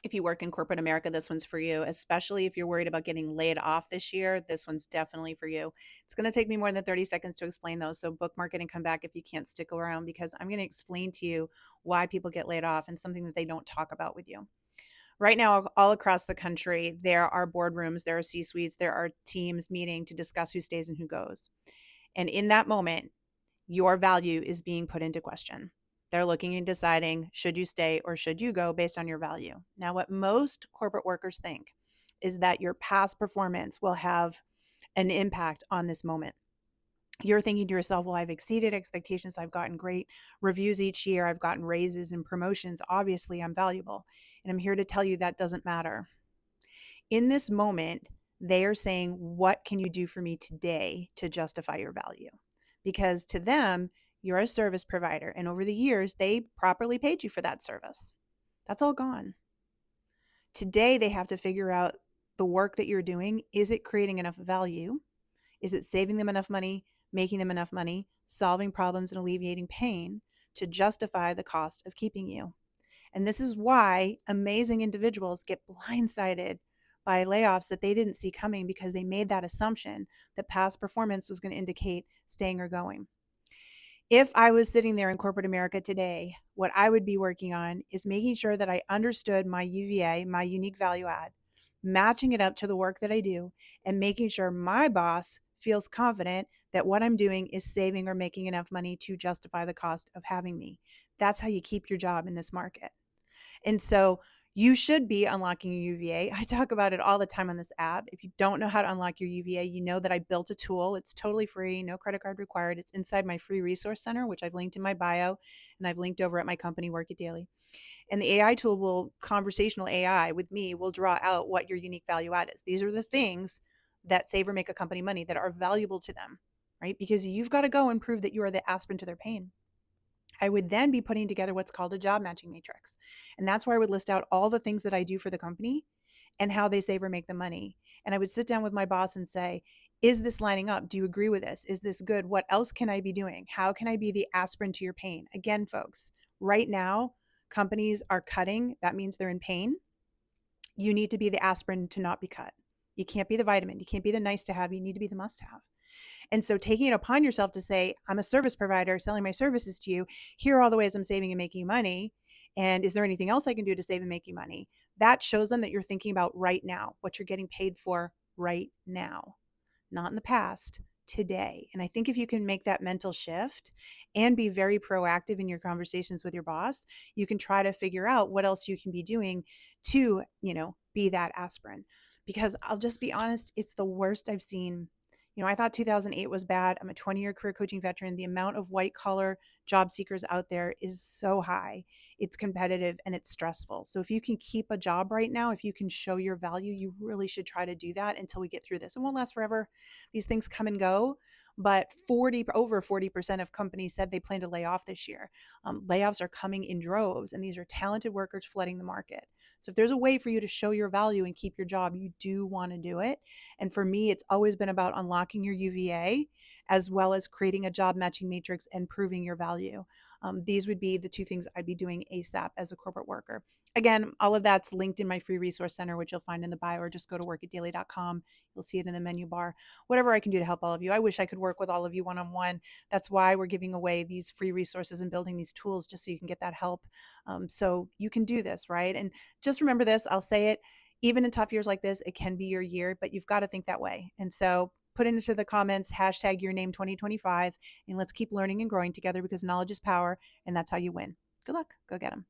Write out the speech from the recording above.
If you work in corporate America, this one's for you, especially if you're worried about getting laid off this year. This one's definitely for you. It's going to take me more than 30 seconds to explain those. So bookmark it and come back if you can't stick around, because I'm going to explain to you why people get laid off and something that they don't talk about with you. Right now, all across the country, there are boardrooms, there are C suites, there are teams meeting to discuss who stays and who goes. And in that moment, your value is being put into question. They're looking and deciding, should you stay or should you go based on your value? Now, what most corporate workers think is that your past performance will have an impact on this moment. You're thinking to yourself, well, I've exceeded expectations. I've gotten great reviews each year. I've gotten raises and promotions. Obviously, I'm valuable. And I'm here to tell you that doesn't matter. In this moment, they are saying, what can you do for me today to justify your value? Because to them, you're a service provider. And over the years, they properly paid you for that service. That's all gone. Today, they have to figure out the work that you're doing. Is it creating enough value? Is it saving them enough money, making them enough money, solving problems and alleviating pain to justify the cost of keeping you? And this is why amazing individuals get blindsided by layoffs that they didn't see coming, because they made that assumption that past performance was going to indicate staying or going. If I was sitting there in corporate America today, what I would be working on is making sure that I understood my UVA, my unique value add, matching it up to the work that I do, and making sure my boss feels confident that what I'm doing is saving or making enough money to justify the cost of having me. That's how you keep your job in this market. And so you should be unlocking your UVA. I talk about it all the time on this app. If you don't know how to unlock your UVA, you know that I built a tool. It's totally free, no credit card required. It's inside my free resource center, which I've linked in my bio, and I've linked over at my company, Work It Daily. And the AI tool will, conversational AI with me, will draw out what your unique value add is. These are the things that save or make a company money that are valuable to them, right? Because you've got to go and prove that you are the aspirin to their pain. I would then be putting together what's called a job matching matrix. And that's where I would list out all the things that I do for the company and how they save or make the money. And I would sit down with my boss and say, is this lining up? Do you agree with this? Is this good? What else can I be doing? How can I be the aspirin to your pain? Again, folks, right now, companies are cutting. That means they're in pain. You need to be the aspirin to not be cut. You can't be the vitamin. You can't be the nice to have. You need to be the must have. And so taking it upon yourself to say, I'm a service provider selling my services to you. Here are all the ways I'm saving and making money. And is there anything else I can do to save and make you money? That shows them that you're thinking about right now, what you're getting paid for right now, not in the past, today. And I think if you can make that mental shift and be very proactive in your conversations with your boss, you can try to figure out what else you can be doing to, be that aspirin. Because I'll just be honest, it's the worst I've seen. I thought 2008 was bad. I'm a 20-year career coaching veteran. The amount of white collar job seekers out there is so high. It's competitive and it's stressful. So if you can keep a job right now, if you can show your value, you really should try to do that until we get through this. It won't last forever. These things come and go, but over 40% of companies said they plan to lay off this year. Layoffs are coming in droves, and these are talented workers flooding the market. So if there's a way for you to show your value and keep your job, you do want to do it. And for me, it's always been about unlocking your UVA as well as creating a job matching matrix and proving your value. These would be the two things I'd be doing ASAP as a corporate worker. Again, all of that's linked in my free resource center, which you'll find in the bio, or just go to workitdaily.com. You'll see it in the menu bar. Whatever I can do to help all of you. I wish I could work with all of you one-on-one. That's why we're giving away these free resources and building these tools, just so you can get that help. So you can do this, right? And just remember this, I'll say it, even in tough years like this, it can be your year, but you've got to think that way. And so put it into the comments, hashtag your name 2025, and let's keep learning and growing together, because knowledge is power, and that's how you win. Good luck. Go get them.